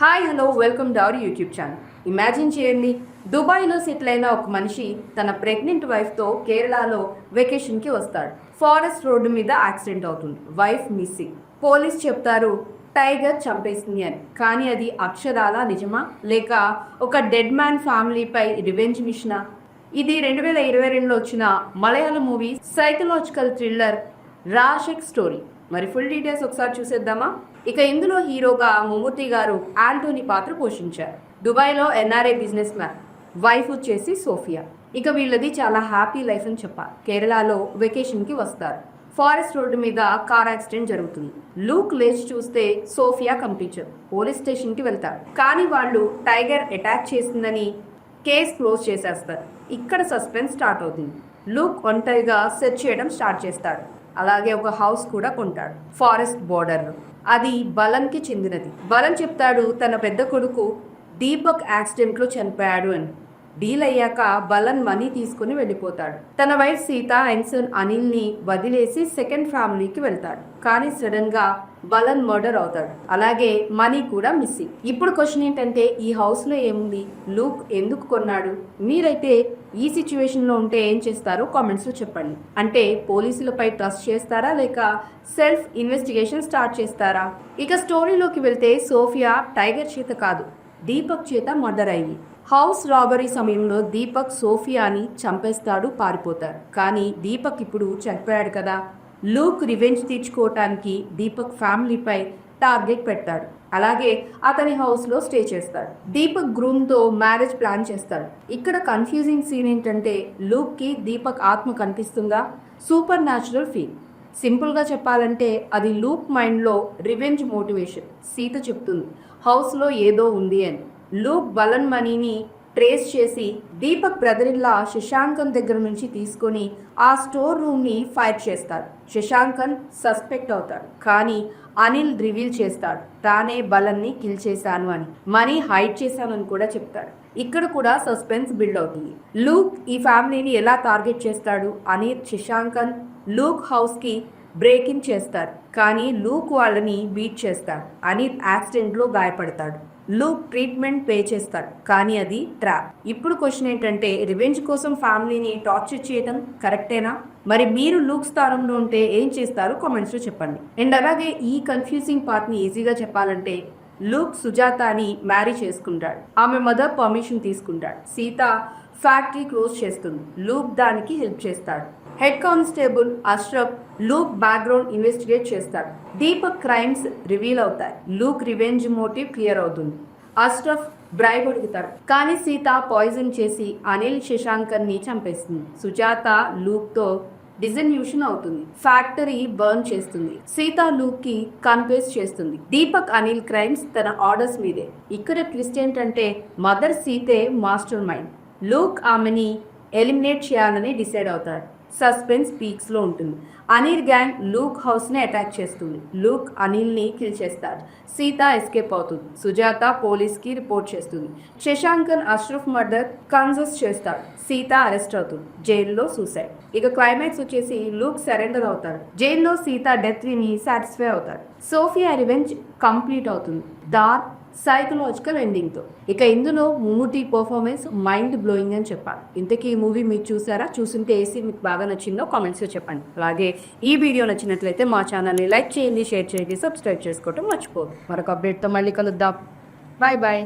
Hi hello welcome to our YouTube channel. Imagine చేయండి, దుబాయ్లో settle అయిన ఒక మనిషి తన ప్రెగ్నెంట్ వైఫ్తో కేరళలో వెకేషన్కి వస్తాడు. ఫారెస్ట్ రోడ్డు మీద యాక్సిడెంట్ అవుతుంది. Wife missing. పోలీస్ చెప్తారు టైగర్ చంపేసింది అని. కానీ అది అక్షరాల నిజమా, లేక ఒక డెడ్ మ్యాన్ ఫ్యామిలీపై రివెంజ్ మిషనా? ఇది 2022లో వచ్చిన Malayalam movie psychological thriller Rorschach story. మరి ఫుల్ డీటెయిల్స్ ఒకసారి చూసేద్దామా? ఇక ఇందులో హీరోగా మమ్ముట్టి గారు ఆంటోనీ పాత్ర పోషించారు. దుబాయ్లో ఎన్ఆర్ఐ బిజినెస్ మ్యాన్, వైఫ్ వచ్చేసి సోఫియా. ఇక వీళ్ళది చాలా హ్యాపీ లైఫ్ అని చెప్పాలి. కేరళలో వెకేషన్కి వస్తారు. ఫారెస్ట్ రోడ్డు మీద కార్ యాక్సిడెంట్ జరుగుతుంది. లూక్ లేచి చూస్తే సోఫియా కనిపించదు. పోలీస్ స్టేషన్కి వెళ్తారు. కానీ వాళ్ళు టైగర్ అటాక్ చేసిందని కేసు క్లోజ్ చేసేస్తారు. ఇక్కడ సస్పెన్స్ స్టార్ట్ అవుతుంది. లూక్ ఒంటరిగా సెర్చ్ చేయడం స్టార్ట్ చేస్తాడు. అలాగే ఒక హౌస్ కూడా కొంటాడు ఫారెస్ట్ బోర్డర్లో. అది బలన్కి చెందినది. బలన్ చెప్తాడు తన పెద్ద కొడుకు దీపక్ యాక్సిడెంట్లో చనిపోయాడు అని. డీల్ అయ్యాక బలన్ మనీ తీసుకుని వెళ్ళిపోతాడు. తన వైఫ్ సీత అండ్ సన్ అనిల్ని వదిలేసి సెకండ్ ఫ్యామిలీకి వెళ్తాడు. కానీ సడన్ గా బలన్ మర్డర్ అవుతాడు. అలాగే మనీ కూడా మిస్సింగ్. ఇప్పుడు క్వశ్చన్ ఏంటంటే, ఈ హౌస్ లో ఏముంది? లూక్ ఎందుకు కొన్నాడు? మీరైతే ఈ సిచ్యువేషన్ లో ఉంటే ఏం చేస్తారో కామెంట్స్ లో చెప్పండి. అంటే పోలీసులపై ట్రస్ట్ చేస్తారా, లేక సెల్ఫ్ ఇన్వెస్టిగేషన్ స్టార్ట్ చేస్తారా? ఇక స్టోరీలోకి వెళ్తే, సోఫియా టైగర్ చేత కాదు, దీపక్ చేత మర్డర్ అయ్యి. హౌస్ రాబరీ సమయంలో దీపక్ సోఫియాని చంపేస్తాడు, పారిపోతారు. కానీ దీపక్ ఇప్పుడు చనిపోయాడు కదా. లూక్ రివెంజ్ తీర్చుకోవటానికి దీపక్ ఫ్యామిలీపై టార్గెట్ పెడతాడు. అలాగే అతని హౌస్లో స్టే చేస్తాడు. దీపక్ గ్రూమ్తో మ్యారేజ్ ప్లాన్ చేస్తాడు. ఇక్కడ కన్ఫ్యూజింగ్ సీన్ ఏంటంటే, లూక్కి దీపక్ ఆత్మ కనిపిస్తుందా? Super natural feel. సింపుల్గా చెప్పాలంటే అది లూక్ మైండ్లో రివెంజ్ మోటివేషన్. సీత చెప్తుంది హౌస్లో ఏదో ఉంది అని. లూక్ బలన్ మనీని ట్రేస్ చేసి దీపక్ బ్రదర్ ఇన్లా శశాంకన్ దగ్గర నుంచి తీసుకొని ఆ స్టోర్ రూమ్ని ఫైర్ చేస్తాడు. శశాంకన్ సస్పెక్ట్ అవుతాడు. కానీ అనిల్ రివీల్ చేస్తాడు తానే బలన్ని కిల్ చేశాను అని. మనీ హైడ్ చేశానని కూడా చెప్తాడు. ఇక్కడ కూడా సస్పెన్స్ బిల్డ్ అవుతుంది. లూక్ ఈ ఫ్యామిలీని ఎలా టార్గెట్ చేస్తాడు? అనిల్ శశాంకన్ లూక్ హౌస్కి బ్రేక్ ఇన్ చేస్తారు. కానీ లూక్ వాళ్ళని బీట్ చేస్తాడు. అనిల్ యాక్సిడెంట్లో గాయపడతాడు. లూక్ ట్రీట్మెంట్ పే చేస్తాడు. కానీ అది ట్రాప్. ఇప్పుడు క్వశ్చన్ ఏంటంటే, రివెంజ్ కోసం ఫ్యామిలీని టార్చర్ చేయడం కరెక్టేనా? మరి మీరు లూక్ స్థానంలో ఉంటే ఏం చేస్తారు? కామెంట్స్లో చెప్పండి. అండ్ అలాగే ఈ కన్ఫ్యూజింగ్ పార్ట్ని ఈజీగా చెప్పాలంటే, లూక్ సుజాతాని మ్యారీ చేసుకుంటాడు. ఆమె మదర్ పర్మిషన్ తీసుకుంటాడు. సీత ఫ్యాక్టరీ క్లోజ్ చేస్తుంది. లూక్ దానికి హెల్ప్ చేస్తాడు. Head constable Ashraf Luke background investigate చేస్తాడు. దీపక్ క్రైమ్స్ రివీల్ అవుతాయి. లూక్ రివెంజ్ మోటివ్ క్లియర్ అవుతుంది. అష్రఫ్ బ్రైబ్ అడుగుతాడు. కానీ సీత పాయిజన్ చేసి అనిల్ శశాంకర్ని చంపేస్తుంది. సుజాత లూక్తో డిజన్యూషన్ అవుతుంది. ఫ్యాక్టరీ బర్న్ చేస్తుంది. సీత లూక్కి కన్ఫెస్ చేస్తుంది. దీపక్ అనిల్ క్రైమ్స్ తన ఆర్డర్స్ మీదే. ఇక్కడ ట్విస్ట్ ఏంటంటే, మదర్ సీతే మాస్టర్ మైండ్. లూక్ ఆమెని ఎలిమినేట్ చేయాలని డిసైడ్ అవుతాడు. సస్పెన్స్ పీక్స్లో ఉంటుంది. అనిల్ గ్యాంగ్ లూక్ హౌస్ని అటాక్ చేస్తుంది. లూక్ అనిల్ని కిల్ చేస్తాడు. సీత ఎస్కేప్ అవుతుంది. సుజాత పోలీస్కి రిపోర్ట్ చేస్తుంది. శశాంకన్ అష్రఫ్ మర్డర్ కన్సస్ చేస్తాడు. సీత అరెస్ట్ అవుతుంది. జైల్లో సూసైడ్. ఇక క్లైమాక్స్ వచ్చేసి లూక్ సరెండర్ అవుతాడు. జైల్లో సీత డెత్ విని సాటిస్ఫై అవుతాడు. సోఫియా రివెంజ్ కంప్లీట్ అవుతుంది. డార్క్ సైకలాజికల్ ఎండింగ్తో. ఇక ఇందులో మమ్ముట్టి పర్ఫార్మెన్స్ మైండ్ బ్లోయింగ్ అని చెప్పాలి. ఇంతకీ ఈ మూవీ మీరు చూసారా? చూస్తుంటే ఏసీ మీకు బాగా నచ్చిందో కామెంట్స్లో చెప్పండి. అలాగే ఈ వీడియో నచ్చినట్లయితే మా ఛానల్ని లైక్ చేయండి, షేర్ చేయండి, సబ్స్క్రైబ్ చేసుకోవటం మర్చిపోదు. మరొక అప్డేట్తో మళ్ళీ కలుద్దాం. Bye bye.